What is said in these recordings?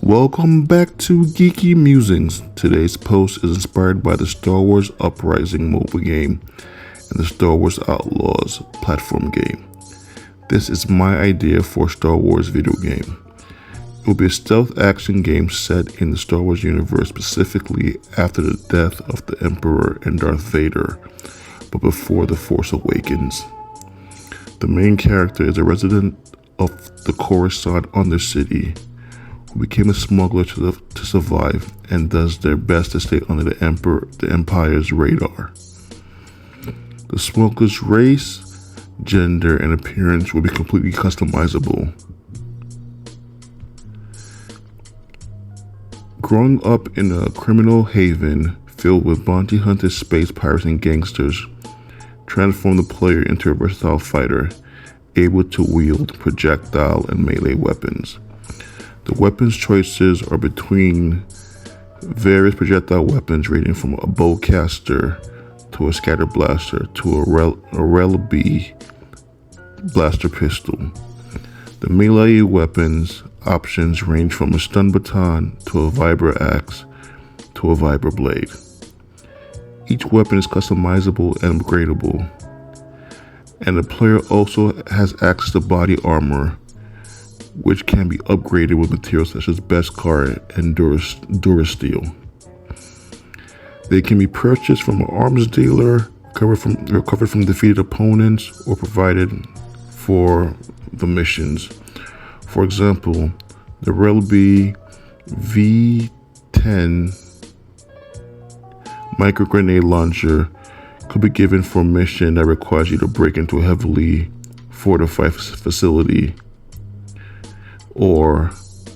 Welcome back to Geeky Musings. Today's post is inspired by the Star Wars Uprising mobile game and the Star Wars Outlaws platform game. This is my idea for a Star Wars video game. It will be a stealth action game set in the Star Wars universe, specifically after the death of the Emperor and Darth Vader, but before The Force Awakens. The main character is a resident of the Coruscant Undercity who became a smuggler to survive and does their best to stay under the Empire's radar. The smuggler's race, gender, and appearance will be completely customizable. Growing up in a criminal haven filled with bounty hunters, space pirates, and gangsters, transform the player into a versatile fighter able to wield projectile and melee weapons. The weapons choices are between various projectile weapons ranging from a bowcaster to a scatter blaster to a Relic blaster pistol. The melee weapons options range from a stun baton to a vibra axe to a vibra blade. Each weapon is customizable and upgradable, and the player also has access to body armor, which can be upgraded with materials such as Beskar and Durasteel. They can be purchased from an arms dealer, recovered from defeated opponents, or provided for the missions. For example, the Relic V10 micro grenade launcher could be given for a mission that requires you to break into a heavily fortified facility, or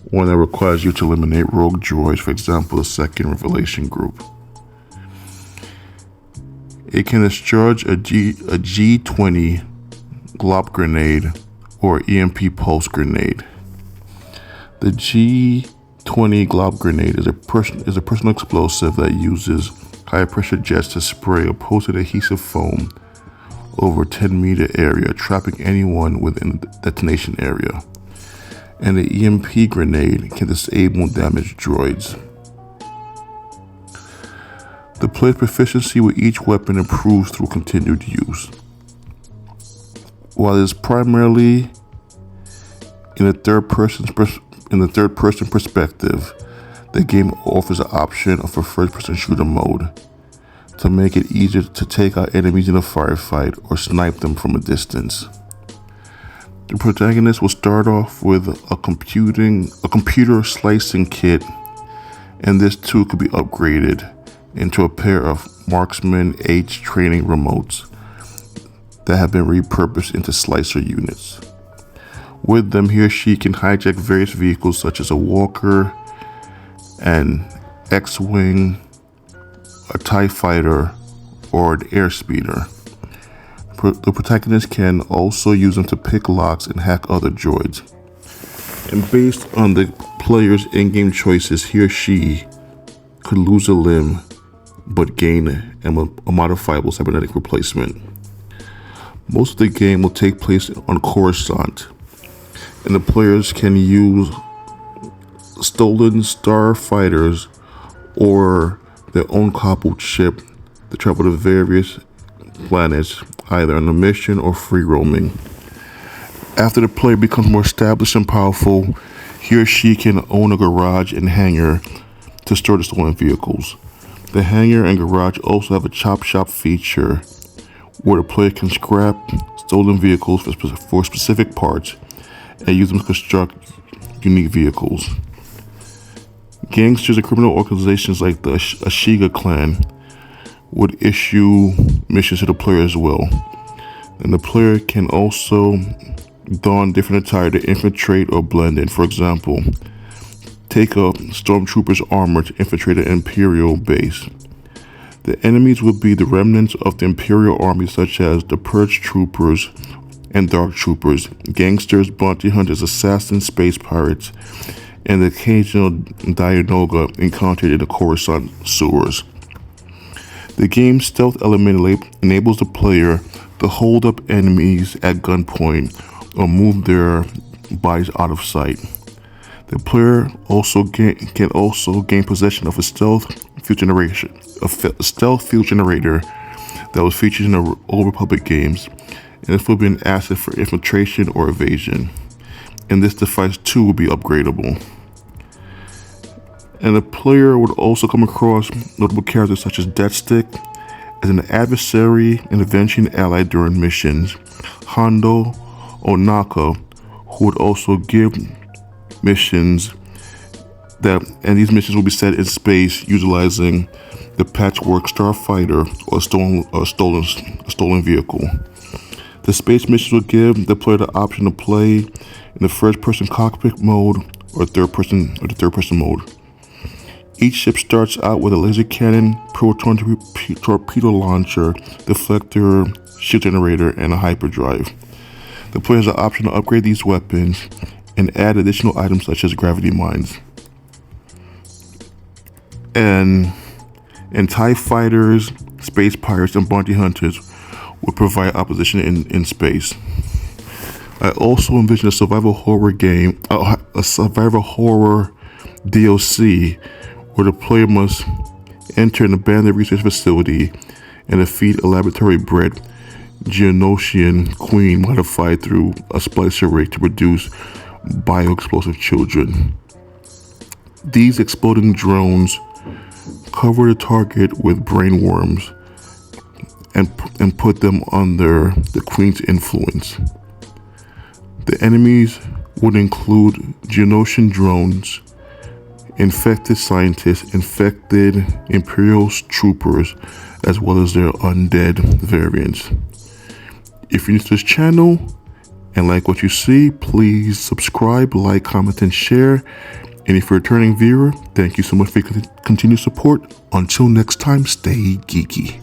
one that requires you to eliminate rogue droids, for example, the Second Revelation Group. It can discharge a G20 glop grenade or EMP pulse grenade. The G20 glop grenade is a personal explosive that uses high pressure jets to spray a posted adhesive foam over a 10-meter area, trapping anyone within the detonation area. And the EMP grenade can disable damaged droids. The player's proficiency with each weapon improves through continued use. While it is primarily in the third person perspective, the game offers an option of a first-person shooter mode to make it easier to take out enemies in a firefight or snipe them from a distance. The protagonist will start off with a computer slicing kit, and this too could be upgraded into a pair of Marksman H training remotes that have been repurposed into slicer units. With them, he or she can hijack various vehicles such as a walker, an X-Wing, a TIE fighter, or an airspeeder. The protagonist can also use them to pick locks and hack other droids. And based on the player's in-game choices, he or she could lose a limb but gain a modifiable cybernetic replacement. Most of the game will take place on Coruscant, and the players can use stolen starfighters or their own coupled ship to travel to various planets, either on a mission or free roaming. After the player becomes more established and powerful, he or she can own a garage and hangar to store the stolen vehicles. The hangar and garage also have a chop shop feature where the player can scrap stolen vehicles for specific parts and use them to construct unique vehicles. Gangsters and criminal organizations like the Ashiga clan would issue missions to the player as well. And the player can also don different attire to infiltrate or blend in. For example, take a stormtrooper's armor to infiltrate an Imperial base. The enemies would be the remnants of the Imperial army, such as the Purge troopers and Dark troopers, gangsters, bounty hunters, assassins, space pirates, and the occasional Dianoga encountered in the Coruscant sewers. The game's stealth element enables the player to hold up enemies at gunpoint or move their bodies out of sight. The player can also gain possession of a stealth fuel generator that was featured in the Old Republic games, and this will be an asset for infiltration or evasion. And this device too will be upgradable. And the player would also come across notable characters such as Deathstick as an adversary and avenging ally during missions, Hondo Onaka, who would also give missions and these missions will be set in space utilizing the Patchwork Starfighter or a stolen vehicle. The space missions will give the player the option to play in the first-person cockpit mode or the third-person mode. Each ship starts out with a laser cannon, proton torpedo launcher, deflector, shield generator, and a hyperdrive. The player has the option to upgrade these weapons and add additional items such as gravity mines. And TIE fighters, space pirates, and bounty hunters would provide opposition in space. I also envision a survival horror game, a survival horror DLC, where the player must enter an abandoned research facility and defeat a laboratory-bred Geonosian queen modified through a splicer rig to produce bioexplosive children. These exploding drones cover the target with brain worms and put them under the queen's influence. The enemies would include Geonosian drones, infected scientists, infected Imperial troopers, as well as their undead variants. If you're new to this channel and like what you see, please subscribe, like, comment, and share. And if you're a returning viewer, thank you so much for your continued support. Until next time, stay geeky.